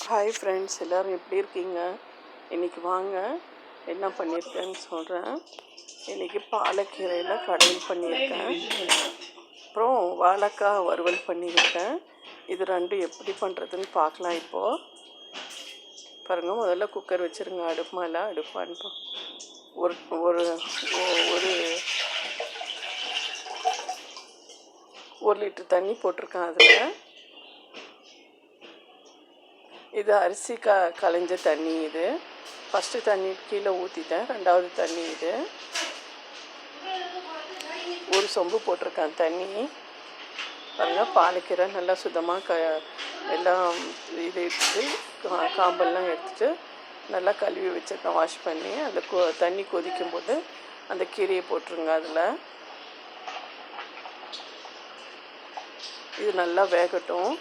Hi friends, எல்லோரும் எப்படி இருக்கீங்க? இன்றைக்கி வாங்க என்ன பண்ணியிருக்கேன்னு சொல்கிறேன். இன்றைக்கி பாலக்கீரையில் கடையில் பண்ணியிருக்கேன். அப்புறம் வாழைக்காய் வறுவல் பண்ணியிருக்கேன். இது ரெண்டும் எப்படி பண்ணுறதுன்னு பார்க்கலாம். இப்போது பாருங்கள், முதல்ல குக்கர் வச்சுருங்க. அடுப்பு மேலே அடுப்பான்னு ஒரு ஒரு ஒரு 1 லிட்டர் தண்ணி போட்டிருக்கேன். அதில் இது அரிசி களைஞ்ச தண்ணி. இது ஃபஸ்ட்டு தண்ணி கீழே ஊற்றிட்டேன். ரெண்டாவது தண்ணி இது ஒரு சொம்பு போட்டிருக்கேன் தண்ணி. பாருங்கள், பாலக்கீரை நல்லா சுத்தமாக எல்லாம் இது எடுத்துட்டு காம்பெல்லாம் எடுத்துகிட்டு நல்லா கழுவி வச்சுருக்கேன். வாஷ் பண்ணி அந்த தண்ணி கொதிக்கும் போது அந்த கீரையை போட்டுருங்க. அதில் இது நல்லா வேகட்டும்.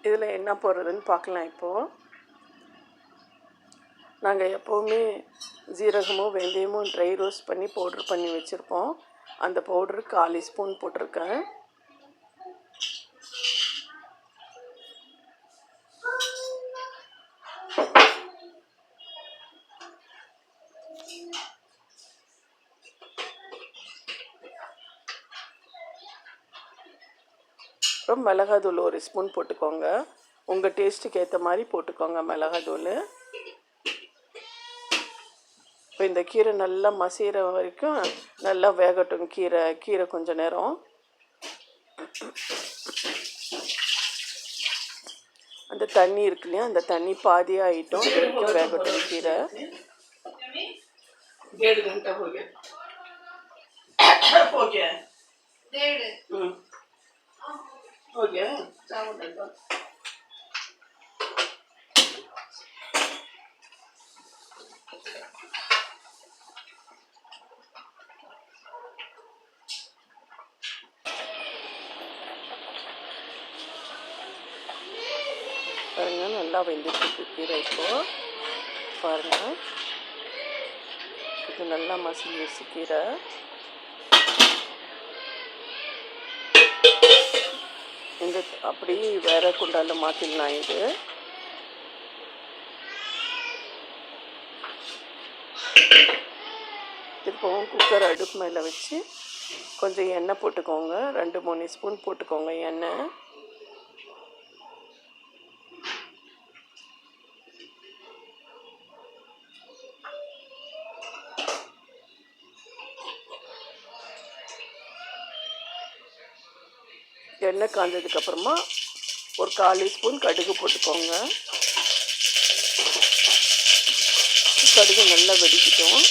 இதில் என்ன போடுறதுன்னு பார்க்கலாம். இப்போது நாங்கள் எப்போவுமே ஜீரகமும் வெந்தயமும் ட்ரை ரோஸ்ட் பண்ணி பவுட்ரு பண்ணி வச்சுருப்போம். அந்த பவுட்ரு 1/4 ஸ்பூன் போட்டிருக்கேன். அப்புறம் மிளகாத்தூள் 1 ஸ்பூன் போட்டுக்கோங்க. உங்கள் டேஸ்ட்டுக்கு ஏற்ற மாதிரி போட்டுக்கோங்க மிளகாத்தூள். இப்போ இந்த கீரை நல்லா மசிகிற வரைக்கும் நல்லா வேகட்டும். கீரை கொஞ்சம் நேரம். அந்த தண்ணி இருக்கு இல்லையா, அந்த தண்ணி பாதியாக ஆகிட்டோம். இது வரைக்கும் வேகட்டும் கீரை. பாருங்கள், நல்லா வெந்துட்டு கீரை. இப்போது பாருங்கள், இது நல்லா மசிஞ்சிருச்சு கீரை. இந்த அப்படி வேற குண்டால மாற்றிடலாம். இது திருப்பவும் குக்கர் அடுப்பு மேலே வச்சு கொஞ்சம் எண்ணெய் போட்டுக்கோங்க. 2-3 ஸ்பூன் போட்டுக்கோங்க எண்ணெய். எண்ணெய் காஞ்சதுக்கப்புறமா ஒரு 1/4 ஸ்பூன் கடுகு போட்டுக்கோங்க. கடுகு நல்லா வெடிக்கிட்டோம்.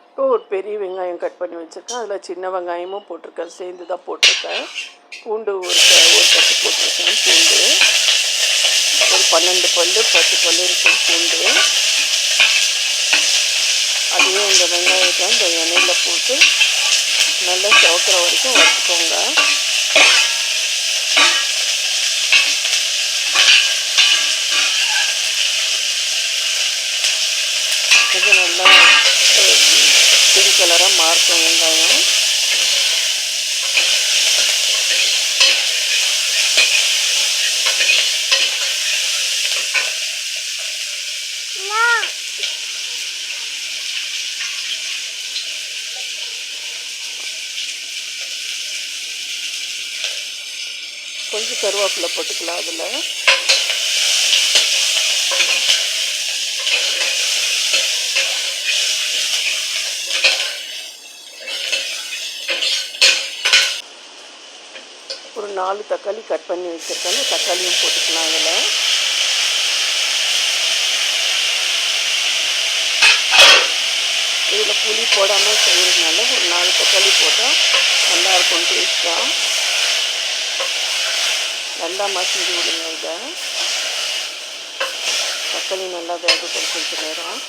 இப்போ ஒரு பெரிய வெங்காயம் கட் பண்ணி வச்சுருக்கேன். அதில் சின்ன வெங்காயமும் போட்டிருக்கேன், சேர்ந்து தான் போட்டிருக்கேன். பூண்டு ஒரு கட்டு போட்டிருக்கேன். பூண்டு ஒரு 12 பல் 10 பல் இருக்கும் பூண்டு. அதையும் இந்த வெங்காயத்தை இந்த எண்ணெயில் போட்டு நல்லா சவக்கிற வரைக்கும் வறுத்துக்கோங்க. கொஞ்சம் நல்லா பிங்க் கலராக மாறும் வெங்காயம். கொஞ்சம் கருவேப்பிலை போட்டுக்கலாம். அதில் ஒரு 4 தக்காளி கட் பண்ணி வச்சுருக்கேன். தக்காளியும் போட்டுக்கலாம். இதில் புளி போடாமல் செய்கிறதுனால ஒரு 4 தக்காளி போட்டால் நல்லாயிருக்கும் டேஸ்ட்டாக. நல்லா மசிஞ்சு விடுங்க. இதை தக்காளி நல்லா வேகட்டும் கொஞ்சம் நேரம்.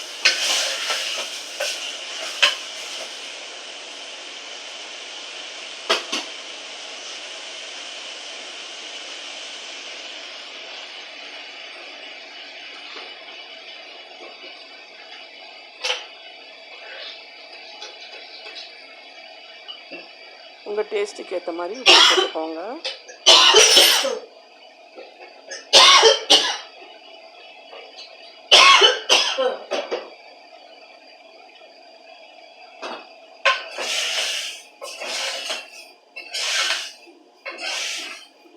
உங்கள் டேஸ்ட்டுக்கு ஏற்ற மாதிரி உப்பு போட்டுக்கோங்க.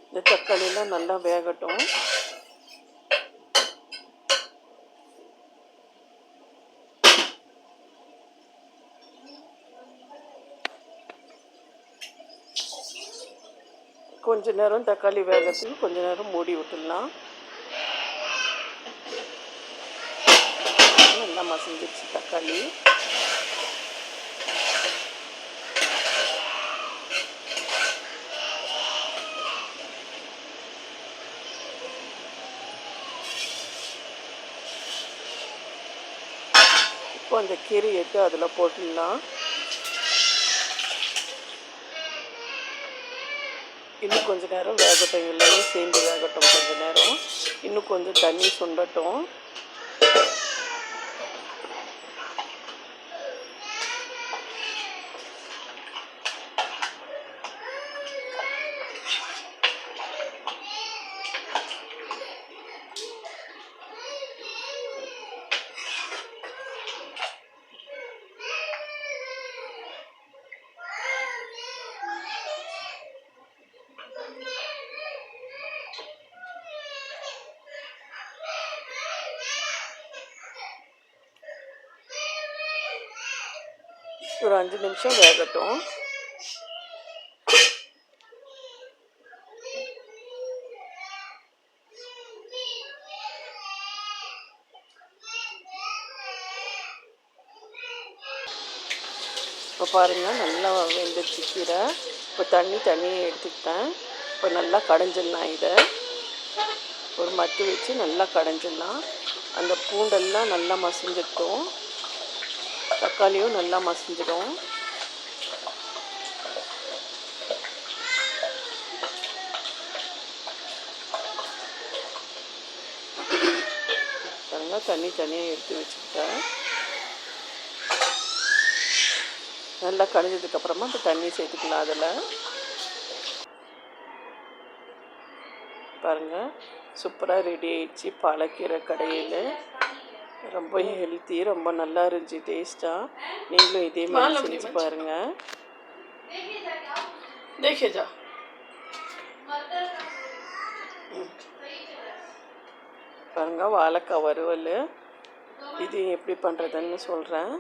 இந்த தக்காளியெல்லாம் நல்லா வேகட்டும். கொஞ்ச நேரம் தக்காளி வேகத்துக்கு கொஞ்ச நேரம் மூடி விட்டுடலாம். நல்லா மசிஞ்சிடுச்சு தக்காளி. இப்போ அந்த கீரை எடுத்து அதில் போட்டுடலாம். இன்னும் கொஞ்சம் நேரம் வேகட்டும், எல்லாமே சேர்ந்து வேகட்டும். கொஞ்சம் நேரம் இன்னும் கொஞ்சம் தண்ணி சுண்டட்டும். ஒரு 5 நிமிஷம் வேகட்டும். இப்போ பாருங்கள், நல்லா வெந்துடுச்சு கீரை. இப்போ தண்ணியை எடுத்துக்கிட்டேன். இப்போ நல்லா கடைஞ்சிடலாம். இதை ஒரு மத்து வச்சு நல்லா கடைஞ்சிடலாம். அந்த பூண்டெல்லாம் நல்லா மசிஞ்சிட்டோம். தக்காளியும் நல்லா மசிஞ்சிடும். நல்லா தனியாக எடுத்து வச்சுக்கிட்டேன். நல்லா கடைஞ்சதுக்கப்புறமா அந்த தண்ணி சேர்த்துக்கலாம். அதில் பாருங்கள், சூப்பராக ரெடி ஆயிடுச்சு பாலக்கீரை கடையில். ரொம்ப ஹெல்த்தி, ரொம்ப நல்லா இருந்துச்சு டேஸ்ட்டாக. நீங்களும் இதே மாதிரி செஞ்சு பாருங்கள். தேखेजा பாருங்கள், வாழைக்காய் வறுவல். இது எப்படி பண்ணுறதுன்னு சொல்கிறேன்.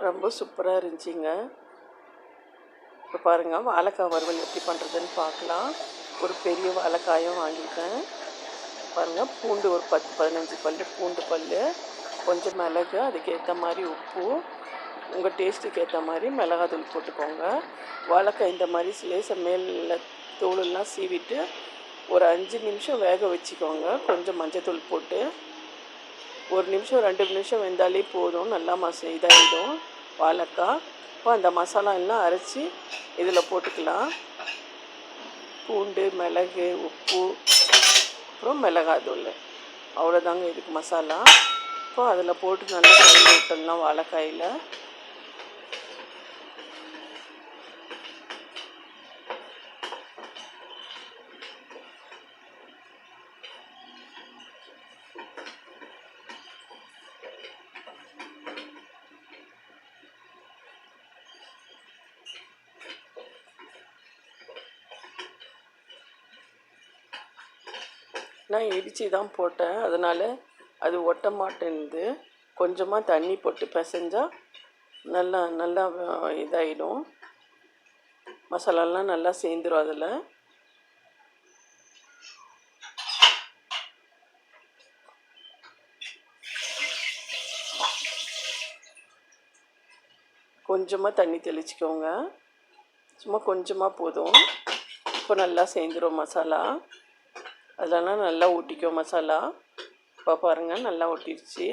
ரொம்ப சூப்பராக இருந்துச்சுங்க. இப்போ பாருங்கள், வாழைக்காய் வறுவல் எப்படி பண்ணுறதுன்னு பார்க்கலாம். ஒரு பெரிய வாழைக்காயும் வாங்கிட்டேன். பாருங்கள், பூண்டு ஒரு 10-15 பல் பூண்டு பல், கொஞ்சம் மிளகு, அதுக்கேற்ற மாதிரி உப்பு, உங்கள் டேஸ்ட்டுக்கு ஏற்ற மாதிரி மிளகாத்தூள் போட்டுக்கோங்க. வாழைக்காய் இந்த மாதிரி லேசாக மேலில் தோலெல்லாம் சீவிட்டு ஒரு 5 நிமிஷம் வேக வச்சுக்கோங்க. கொஞ்சம் மஞ்சத்தூள் போட்டு 1 நிமிஷம் 2 நிமிஷம் வெந்தாலே போதும். நல்லா இதாகிடும் வாழைக்காய். இப்போ அந்த மசாலா எல்லாம் அரைச்சி இதில் போட்டுக்கலாம். பூண்டு, மிளகு, உப்பு, அப்புறம் மிளகாத்தூள், அவ்வளோதாங்க இதுக்கு மசாலா. இப்போ அதில் போட்டு நல்லா கலந்து விட்டுடலாம் வாழைக்காயில். நான் இடித்து தான் போட்டேன், அதனால் அது ஒட்ட மாட்டேன்து. கொஞ்சமாக தண்ணி போட்டு பிசைஞ்சால் நல்லா இதாகிடும். மசாலாலாம் நல்லா சேர்ந்துடும் அதில். கொஞ்சமாக தண்ணி தெளிச்சிக்கோங்க, சும்மா கொஞ்சமாக போதும். இப்போ நல்லா சேர்ந்துடும் மசாலா. அதெல்லாம் நல்லா ஊட்டிக்கும் மசாலா. இப்போ பாருங்கள், நல்லா ஒட்டிடுச்சு.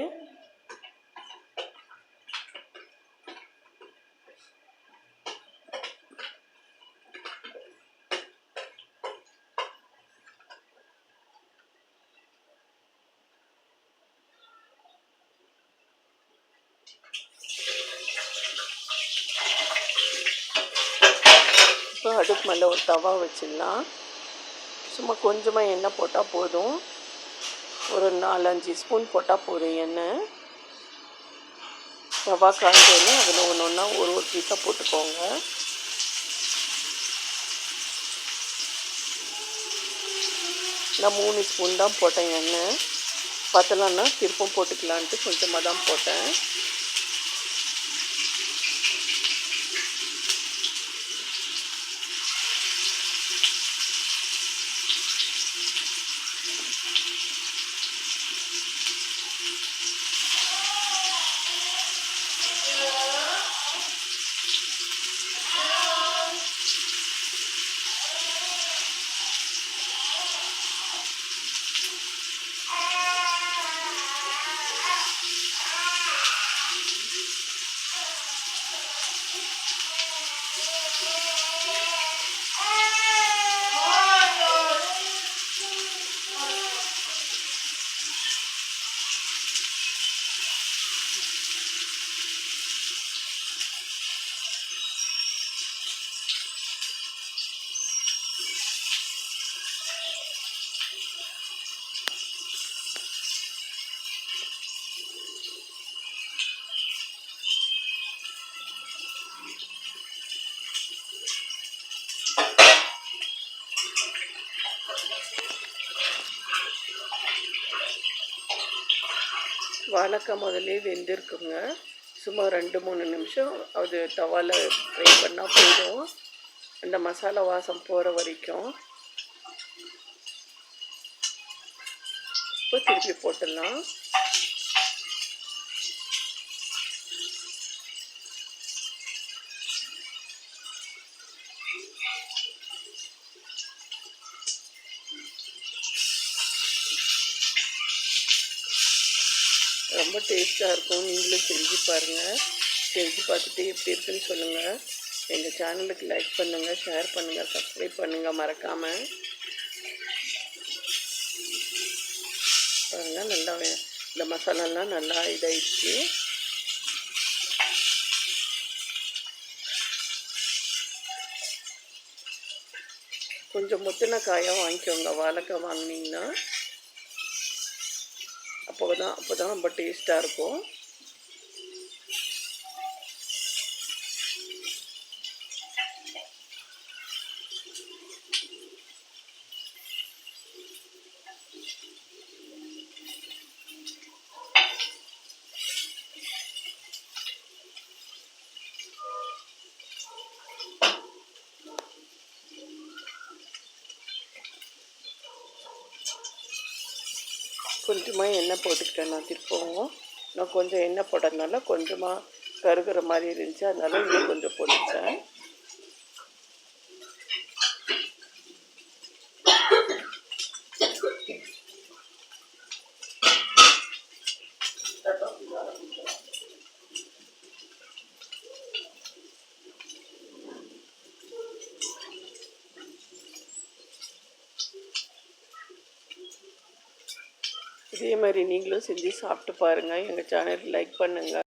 இப்போ அடுப்பு மேலே ஒரு தவா வச்சிடலாம். சும்மா கொஞ்சமாக எண்ணெய் போட்டால் போதும். ஒரு 4-5 ஸ்பூன் போட்டால் போதும் எண்ணெய். ரவா காய்ஞ்சோடனே அதில் ஒன்று ஒரு பீஸாக போட்டுக்கோங்க. நான் 3 ஸ்பூன் தான் போட்டேன் எண்ணெய். பத்தலைன்னா திருப்பம் போட்டுக்கலான்ட்டு கொஞ்சமாக தான் போட்டேன். வாழைக்காய் முதல்லே வெந்திருக்குங்க. சும்மா 2-3 நிமிஷம் அது தவாவில் ஃப்ரை பண்ணால் போதும், அந்த மசாலா வாசம் போகிற வரைக்கும். இப்போ திருப்பி போட்டுடலாம். ரொம்ப டேஸ்ட்டாக இருக்கும். நீங்களும் செஞ்சு பாருங்கள். செஞ்சு பார்த்துட்டு எப்படி இருக்குன்னு சொல்லுங்கள். எங்கள் சேனலுக்கு லைக் பண்ணுங்கள், ஷேர் பண்ணுங்கள், சப்ஸ்கிரைப் பண்ணுங்கள் மறக்காமல். பாருங்கள், நல்லா இந்த மசாலாலாம் நல்லா இதாகிடுச்சு. கொஞ்சம் முத்தின காயாக வாங்கிக்கோங்க வாழைக்காய் வாங்கினீங்கன்னா. அப்போ தான் ரொம்ப டேஸ்ட்டாக இருக்கும். கொஞ்சமாக எண்ணெய் போட்டுக்கிட்டேன். நான் திருப்பவும் நான் கொஞ்சம் எண்ணெய் போட்டதுனால கொஞ்சமாக கருகிற மாதிரி இருந்துச்சு, அதனால இன்னும் கொஞ்சம் போட்டுக்கிட்டேன். இதே மாதிரி நீங்களும் செஞ்சு சாப்பிட்டு பாருங்கள். எங்கள் சேனலுக்கு லைக் பண்ணுங்கள்.